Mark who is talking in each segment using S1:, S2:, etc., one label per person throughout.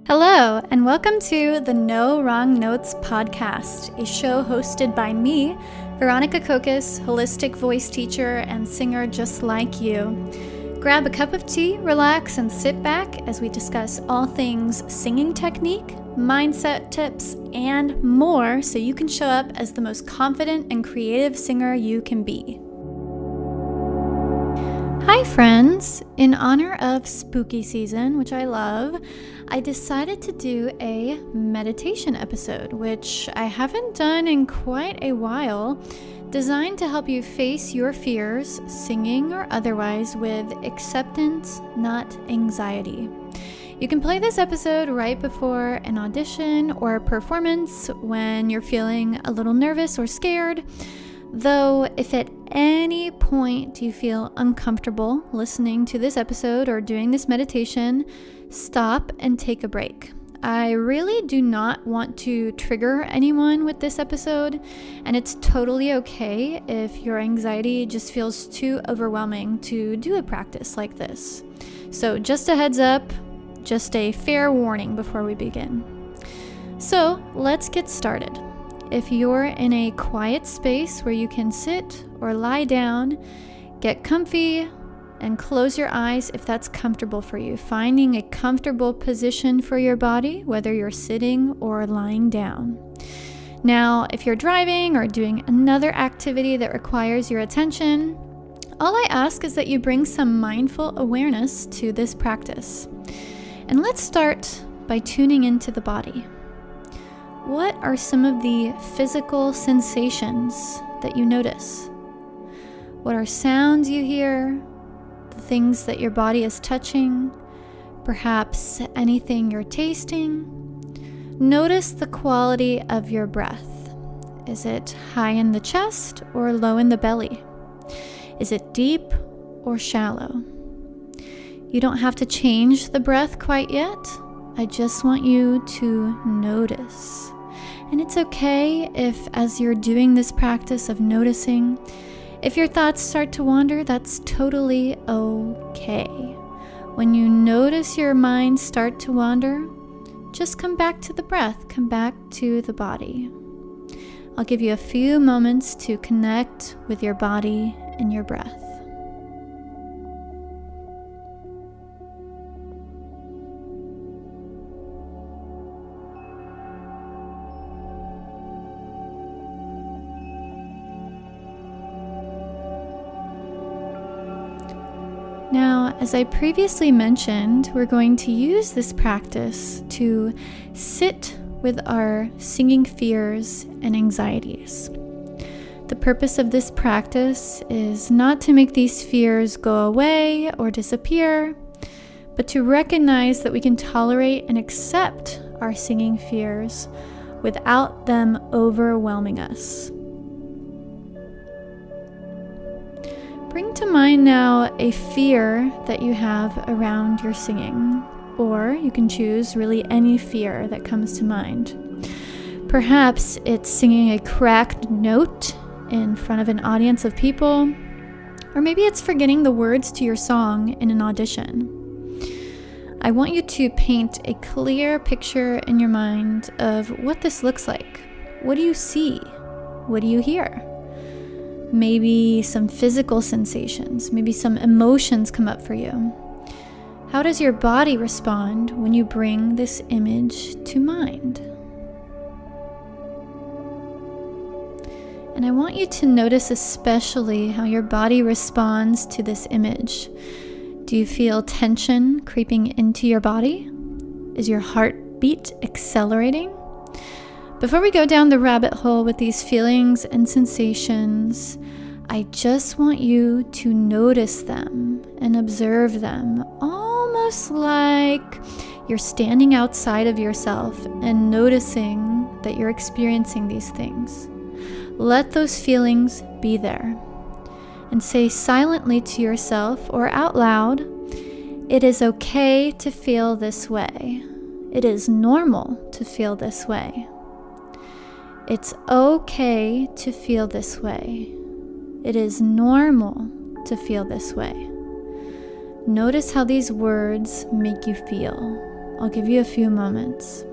S1: Hello, and welcome to the No Wrong Notes podcast, a show hosted by me, Veronica Kokis, holistic voice teacher and singer just like you. Grab a cup of tea, relax, and sit back as we discuss all things singing technique, mindset tips, and more so you can show up as the most confident and creative singer you can be. Hi friends! In honor of spooky season, which I love, I decided to do a meditation episode, which I haven't done in quite a while, designed to help you face your fears, singing or otherwise, with acceptance, not anxiety. You can play this episode right before an audition or performance when you're feeling a little nervous or scared. Though, if at any point you feel uncomfortable listening to this episode or doing this meditation, stop and take a break. I really do not want to trigger anyone with this episode, and it's totally okay if your anxiety just feels too overwhelming to do a practice like this. So just a heads up, just a fair warning before we begin. So let's get started. If you're in a quiet space where you can sit or lie down, get comfy and close your eyes if that's comfortable for you. Finding a comfortable position for your body, whether you're sitting or lying down. Now, if you're driving or doing another activity that requires your attention, all I ask is that you bring some mindful awareness to this practice. And let's start by tuning into the body. What are some of the physical sensations that you notice? What are sounds you hear? The things that your body is touching? Perhaps anything you're tasting? Notice the quality of your breath. Is it high in the chest or low in the belly? Is it deep or shallow? You don't have to change the breath quite yet. I just want you to notice. And it's okay if, as you're doing this practice of noticing, if your thoughts start to wander, that's totally okay. When you notice your mind start to wander, just come back to the breath, come back to the body. I'll give you a few moments to connect with your body and your breath. Now, as I previously mentioned, we're going to use this practice to sit with our singing fears and anxieties. The purpose of this practice is not to make these fears go away or disappear, but to recognize that we can tolerate and accept our singing fears without them overwhelming us. Bring to mind now a fear that you have around your singing, or you can choose really any fear that comes to mind. Perhaps it's singing a cracked note in front of an audience of people, or maybe it's forgetting the words to your song in an audition. I want you to paint a clear picture in your mind of what this looks like. What do you see? What do you hear? Maybe some physical sensations, maybe some emotions come up for you. How does your body respond when you bring this image to mind? And I want you to notice especially how your body responds to this image. Do you feel tension creeping into your body? Is your heartbeat accelerating? Before we go down the rabbit hole with these feelings and sensations, I just want you to notice them and observe them, almost like you're standing outside of yourself and noticing that you're experiencing these things. Let those feelings be there. And say silently to yourself or out loud, "It is okay to feel this way. It is normal to feel this way. It's okay to feel this way. It is normal to feel this way." Notice how these words make you feel. I'll give you a few moments.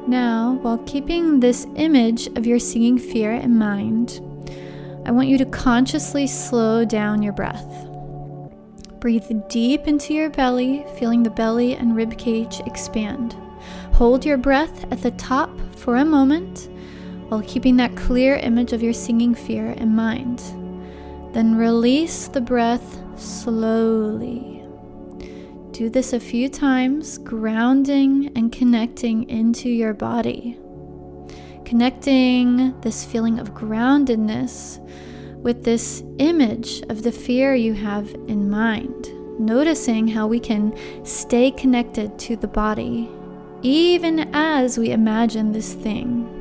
S1: Now, while keeping this image of your singing fear in mind, I want you to consciously slow down your breath. Breathe deep into your belly, feeling the belly and rib cage expand. Hold your breath at the top for a moment while keeping that clear image of your singing fear in mind. Then release the breath slowly. Do this a few times, grounding and connecting into your body. Connecting this feeling of groundedness with this image of the fear you have in mind. Noticing how we can stay connected to the body, even as we imagine this thing.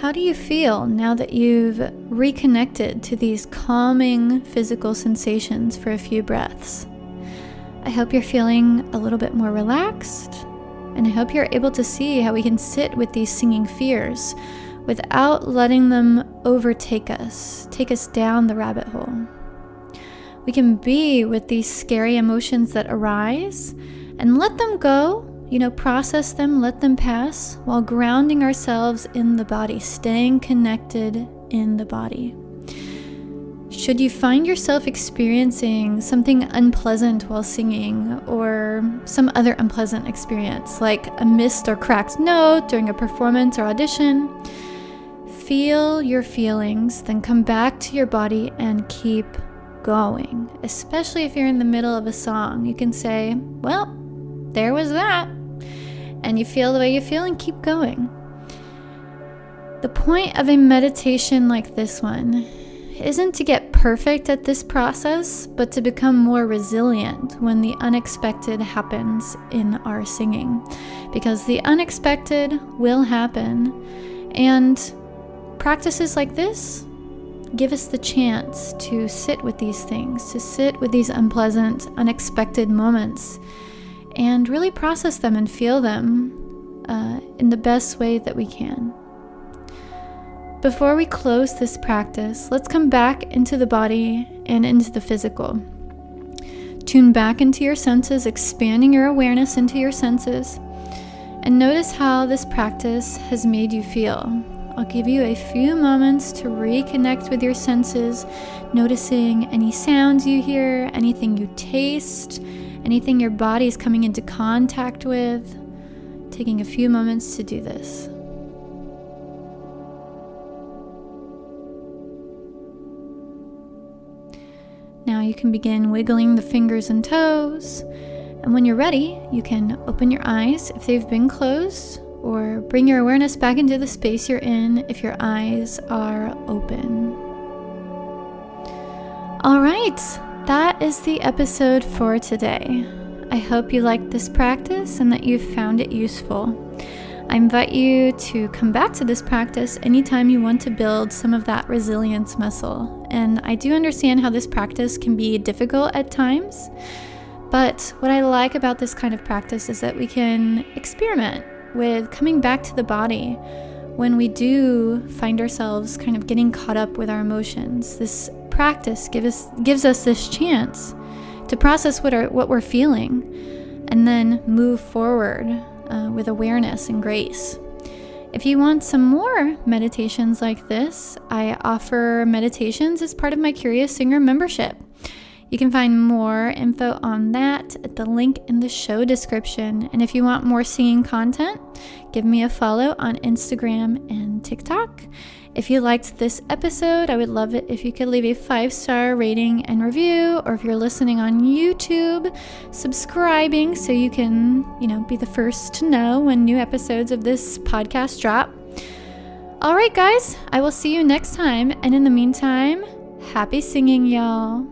S1: How do you feel now that you've reconnected to these calming physical sensations for a few breaths? I hope you're feeling a little bit more relaxed, and I hope you're able to see how we can sit with these singing fears without letting them overtake us, take us down the rabbit hole. We can be with these scary emotions that arise and let them go. Process them, let them pass, while grounding ourselves in the body, staying connected in the body. Should you find yourself experiencing something unpleasant while singing, or some other unpleasant experience, like a missed or cracked note during a performance or audition, feel your feelings, then come back to your body and keep going. Especially if you're in the middle of a song, you can say, well, there was that. And you feel the way you feel and keep going. The point of a meditation like this one isn't to get perfect at this process, but to become more resilient when the unexpected happens in our singing. Because the unexpected will happen, and practices like this give us the chance to sit with these things, to sit with these unpleasant, unexpected moments, and really process them and feel them in the best way that we can. Before we close this practice, let's come back into the body and into the physical. Tune back into your senses, expanding your awareness into your senses, and notice how this practice has made you feel. I'll give you a few moments to reconnect with your senses, noticing any sounds you hear, anything you taste, anything your body is coming into contact with. Taking a few moments to do this. Now you can begin wiggling the fingers and toes, and when you're ready, you can open your eyes if they've been closed, or bring your awareness back into the space you're in if your eyes are open. All right, that is the episode for today. I hope you liked this practice and that you found it useful. I invite you to come back to this practice anytime you want to build some of that resilience muscle. And I do understand how this practice can be difficult at times, but what I like about this kind of practice is that we can experiment with coming back to the body when we do find ourselves kind of getting caught up with our emotions. This practice gives us this chance to process what we're feeling and then move forward with awareness and grace. If you want some more meditations like this, I offer meditations as part of my Curious Singer membership. You can find more info on that at the link in the show description. And if you want more singing content, give me a follow on Instagram and TikTok. If you liked this episode, I would love it if you could leave a 5-star rating and review, or if you're listening on YouTube, subscribing so you can, be the first to know when new episodes of this podcast drop. All right, guys, I will see you next time. And in the meantime, happy singing, y'all.